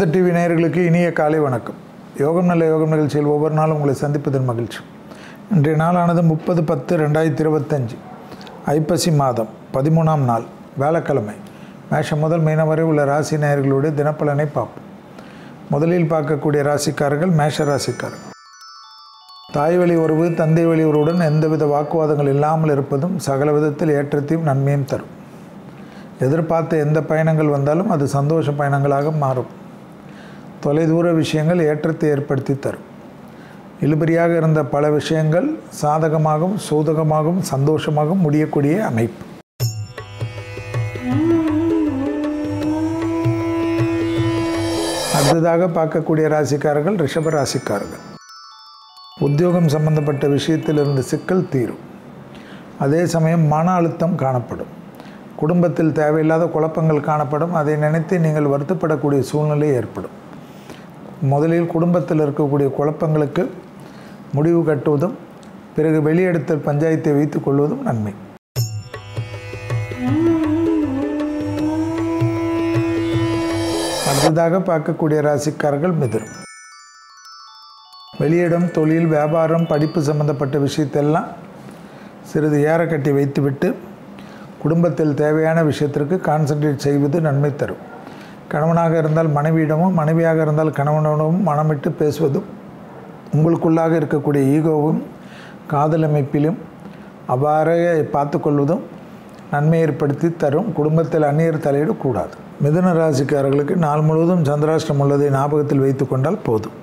ஆனந்த TV நேயர்களுக்கு இனிய காலை வணக்கம். யோகம் நல்ல யோகம் நிகழ்ச்சியில் ஒவ்வொரு நாளும் உங்களை சந்திப்பதன் மகிழ்ச்சி. இன்றைய நாளானது 30/10/2025 ஐப்பசி மாதம் 13ஆம் நாள் வியாழக்கிழமை. மேஷம் முதல் மீனம் வரை உள்ள ராசி நேயர்களுடைய தினப்பலனை பார்ப்போம். முதலில் பார்க்கக்கூடிய ராசிக்காரர்கள் மேஷ ராசிக்காரர்கள். தாய் வழி உறவு தந்தை வழி உறவுடன் எந்தவித வாக்குவாதங்கள் இல்லாமல் இருப்பதும் சகல விதத்தில் ஏற்றத்தையும் நன்மையும் தரும். எதிர்பார்த்த எந்த பயணங்கள் வந்தாலும் அது சந்தோஷ பயணங்களாக மாறும். தொலைதூர விஷயங்கள் ஏற்றத்தை ஏற்படுத்தி தரும். இழுபறியாக இருந்த பல விஷயங்கள் சாதகமாகவும் சோதகமாகவும் சந்தோஷமாகவும் முடியக்கூடிய அமைப்பு. அடுத்ததாக பார்க்கக்கூடிய ராசிக்காரர்கள் ரிஷப ராசிக்காரர்கள். உத்தியோகம் சம்பந்தப்பட்ட விஷயத்தில் இருந்த சிக்கல் தீரும். அதே சமயம் மன அழுத்தம் காணப்படும். குடும்பத்தில் தேவையில்லாத குழப்பங்கள் காணப்படும். அதை நினைத்து நீங்கள் வருத்தப்படக்கூடிய சூழ்நிலை ஏற்படும். முதலில் குடும்பத்தில் இருக்கக்கூடிய குழப்பங்களுக்கு முடிவு கட்டுவதும் பிறகு வெளியெடுத்தல் பஞ்சாயத்தை வைத்துக் கொள்வதும் நன்மை. அடுத்ததாக பார்க்கக்கூடிய ராசிக்காரர்கள் மிதுனம். வெளியிடம் தொழில் வியாபாரம் படிப்பு சம்பந்தப்பட்ட விஷயத்தெல்லாம் சிறிது ஏற கட்டி வைத்துவிட்டு குடும்பத்தில் தேவையான விஷயத்திற்கு கான்சன்ட்ரேட் செய்வது நன்மை தரும். கணவனாக இருந்தால் மனைவியிடமும் மனைவியாக இருந்தால் கணவனிடமும் மனமிட்டு பேசுவதும் உங்களுக்குள்ளாக இருக்கக்கூடிய ஈகோவும் காதல் அமைப்பிலும் அவ்வாறே பார்த்து கொள்வதும் நன்மை ஏற்படுத்தி தரும். குடும்பத்தில் அந்நியர் தலையீடு கூடாது. மிதுன ராசிக்காரர்களுக்கு நாள் முழுவதும் சந்திராஷ்டிரம் உள்ளதை ஞாபகத்தில் வைத்து கொண்டால் போதும்.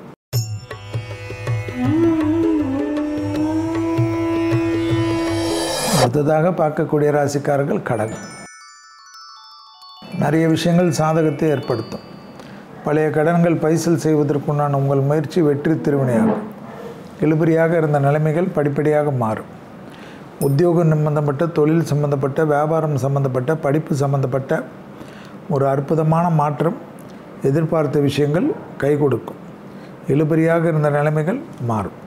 அடுத்ததாக பார்க்கக்கூடிய ராசிக்காரர்கள் கடகம். நிறைய விஷயங்கள் சாதகத்தை ஏற்படுத்தும். பழைய கடன்கள் பைசல் செய்வதற்குண்டான உங்கள் முயற்சி வெற்றி திருவினையாகும். இழுபறியாக இருந்த நிலைமைகள் படிப்படியாக மாறும். உத்தியோகம் சம்பந்தப்பட்ட தொழில் சம்பந்தப்பட்ட வியாபாரம் சம்பந்தப்பட்ட படிப்பு சம்பந்தப்பட்ட ஒரு அற்புதமான மாற்றம் எதிர்பார்த்த விஷயங்கள் கை கொடுக்கும். இழுபறியாக இருந்த நிலைமைகள் மாறும்.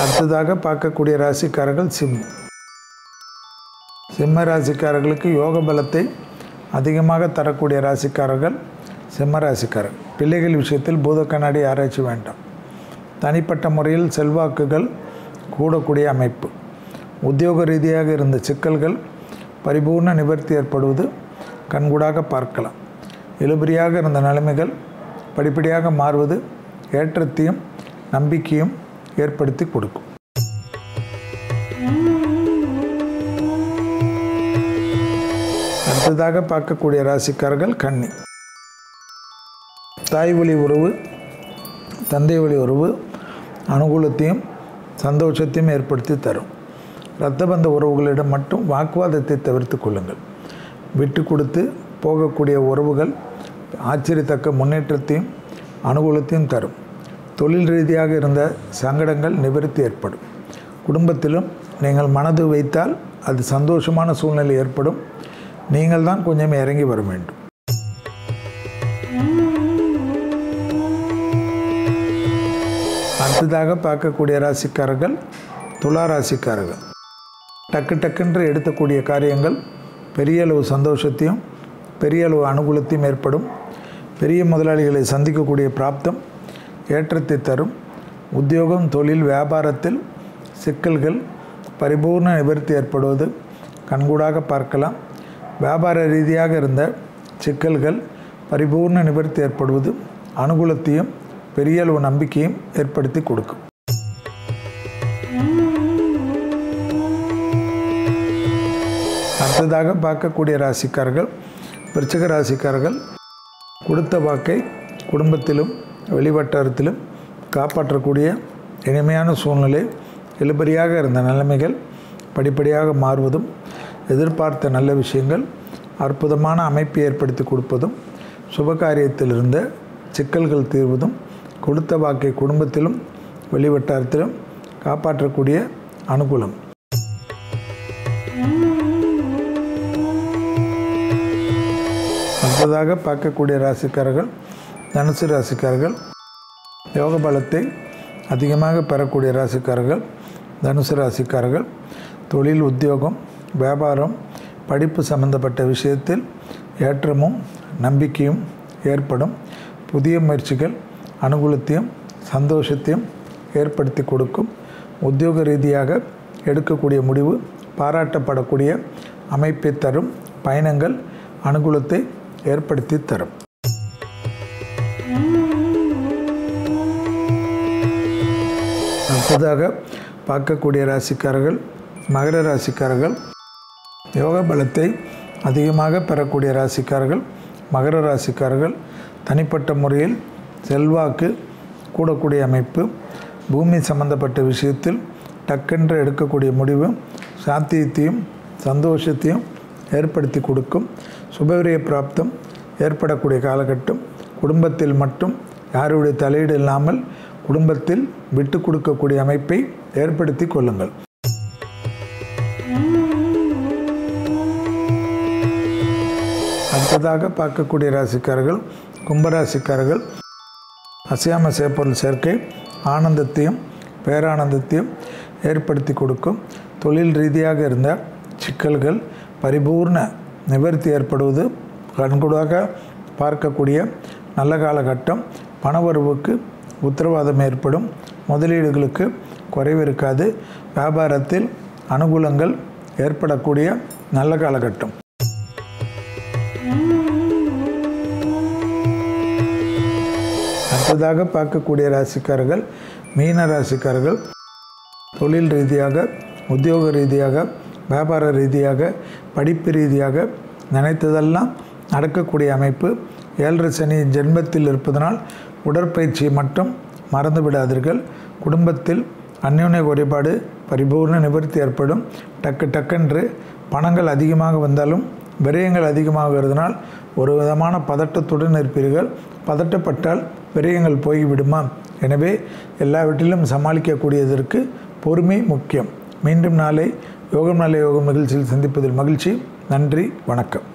அடுத்ததாக பார்க்கக்கூடிய ராசிக்காரர்கள் சிம்ம ராசிக்காரர்களுக்கு யோக பலத்தை அதிகமாக தரக்கூடிய ராசிக்காரர்கள் சிம்ம ராசிக்காரர்கள். பிள்ளைகள் விஷயத்தில் பூத கண்ணாடி ஆராய்ச்சி வேண்டாம். தனிப்பட்ட முறையில் செல்வாக்குகள் கூடக்கூடிய அமைப்பு. உத்தியோக ரீதியாக இருந்த சிக்கல்கள் பரிபூர்ண நிவர்த்தி ஏற்படுவது கண்கூடாக பார்க்கலாம். இழுபறியாக இருந்த நிலைமைகள் படிப்படியாக மாறுவது ஏற்றத்தையும் நம்பிக்கையும் ஏற்படுத்தி கொடுக்கும். அடுத்ததாக பார்க்கக்கூடிய ராசிக்காரர்கள் கன்னி. தாய் வழி உறவு தந்தை வழி உறவு அனுகூலத்தையும் சந்தோஷத்தையும் ஏற்படுத்தி தரும். இரத்த பந்த உறவுகளிடம் மட்டும் வாக்குவாதத்தை தவிர்த்து கொள்ளுங்கள். விட்டு கொடுத்து போகக்கூடிய உறவுகள் ஆச்சரியத்தக்க முன்னேற்றத்தையும் அனுகூலத்தையும் தரும். தொழில் ரீதியாக இருந்த சங்கடங்கள் நிவர்த்தி ஏற்படும். குடும்பத்திலும் நீங்கள் மனது வைத்தால் அது சந்தோஷமான சூழ்நிலை ஏற்படும். நீங்கள் தான் கொஞ்சம் இறங்கி வர வேண்டும். அடுத்ததாக பார்க்கக்கூடிய ராசிக்காரர்கள் துலா ராசிக்காரர்கள். டக்குன்று எடுக்கக்கூடிய காரியங்கள் பெரிய அளவு சந்தோஷத்தையும் பெரிய அளவு அனுகூலத்தையும் ஏற்படும். பெரிய முதலாளிகளை சந்திக்கக்கூடிய பிராப்தம் ஏற்றத்தை தரும். உத்தியோகம் தொழில் வியாபாரத்தில் சிக்கல்கள் பரிபூர்ண நிவர்த்தி ஏற்படுவது கண்கூடாக பார்க்கலாம். வியாபார ரீதியாக இருந்த சிக்கல்கள் பரிபூர்ண நிவர்த்தி ஏற்படுவது அனுகூலத்தையும் பெரிய அளவு நம்பிக்கையும் ஏற்படுத்தி கொடுக்கும். அடுத்ததாக பார்க்கக்கூடிய ராசிக்காரர்கள் விருச்சிக ராசிக்காரர்கள். கொடுத்த வாக்கை குடும்பத்திலும் வெளிவட்டாரத்திலும் காப்பாற்றக்கூடிய இனிமையான சூழ்நிலை. இழுபறியாக இருந்த நிலைமைகள் படிப்படியாக மாறுவதும் எதிர்பார்த்த நல்ல விஷயங்கள் அற்புதமான அமைப்பை ஏற்படுத்தி கொடுப்பதும் சுபகாரியத்தில் இருந்த சிக்கல்கள் தீர்வதும் கொடுத்த வாக்கை குடும்பத்திலும் வெளிவட்டாரத்திலும் காப்பாற்றக்கூடிய அனுகூலம். அடுத்ததாக பார்க்கக்கூடிய ராசிக்காரர்கள் தனுசு ராசிக்காரர்கள். யோக பலத்தை அதிகமாக பெறக்கூடிய ராசிக்காரர்கள் தனுசு ராசிக்காரர்கள். தொழில் உத்தியோகம் வியாபாரம் படிப்பு சம்பந்தப்பட்ட விஷயத்தில் ஏற்றமும் நம்பிக்கையும் ஏற்படும். புதிய முயற்சிகள் அனுகூலத்தையும் சந்தோஷத்தையும் ஏற்படுத்தி கொடுக்கும். உத்தியோக ரீதியாக எடுக்கக்கூடிய முடிவு பாராட்டப்படக்கூடிய அமைப்பை தரும். பயணங்கள் அனுகூலத்தை ஏற்படுத்தி தரும். அடுத்ததாக பார்க்கக்கூடிய ராசிக்காரர்கள் மகர ராசிக்காரர்கள். யோக பலத்தை அதிகமாக பெறக்கூடிய ராசிக்காரர்கள் மகர ராசிக்காரர்கள். தனிப்பட்ட முறையில் செல்வாக்கு கூடக்கூடிய அமைப்பு. பூமி சம்பந்தப்பட்ட விஷயத்தில் டக்கென்று எடுக்கக்கூடிய முடிவு சாத்தியத்தையும் சந்தோஷத்தையும் ஏற்படுத்தி கொடுக்கும். சுபவிரய பிராப்தம் ஏற்படக்கூடிய காலகட்டம். குடும்பத்தில் மட்டும் யாருடைய தலையீடு இல்லாமல் குடும்பத்தில் விட்டு கொடுக்கக்கூடிய அமைப்பை ஏற்படுத்தி கொள்ளுங்கள். அடுத்ததாக பார்க்கக்கூடிய ராசிக்காரர்கள் கும்பராசிக்காரர்கள். அசையாம சேப்பொருள் சேர்க்கை ஆனந்தத்தையும் பேரானந்தத்தையும் ஏற்படுத்தி கொடுக்கும். தொழில் ரீதியாக இருந்த சிக்கல்கள் பரிபூர்ண நிவர்த்தி ஏற்படுவது கண்கூடாக பார்க்கக்கூடிய நல்ல காலகட்டம். பணவரவுக்கு உத்தரவாதம் ஏற்படும். முதலீடுகளுக்கு குறைவு இருக்காது. வியாபாரத்தில் அனுகூலங்கள் ஏற்படக்கூடிய நல்ல காலகட்டம். அடுத்ததாக பார்க்கக்கூடிய ராசிக்காரர்கள் மீன ராசிக்காரர்கள். தொழில் ரீதியாக உத்தியோக ரீதியாக வியாபார ரீதியாக படிப்பு ரீதியாக நினைத்ததெல்லாம் நடக்கக்கூடிய அமைப்பு. 7 சனி ஜென்மத்தில் இருப்பதனால் உடற்பயிற்சியை மட்டும் மறந்து விடாதீர்கள். குடும்பத்தில் அந்யோன்ய குறைபாடு பரிபூர்ண நிவர்த்தி ஏற்படும். டக்கென்று பணங்கள் அதிகமாக வந்தாலும் விரயங்கள் அதிகமாகிறதுனால் ஒரு விதமான பதட்டத்துடன் இருப்பீர்கள். பதட்டப்பட்டால் விரயங்கள் போய்விடுமா? எனவே எல்லாவற்றிலும் சமாளிக்கக்கூடியதற்கு பொறுமை முக்கியம். மீண்டும் நாளை யோகம் நல்ல யோகம் நிகழ்ச்சியில் சந்திப்பதில் மகிழ்ச்சி. நன்றி, வணக்கம்.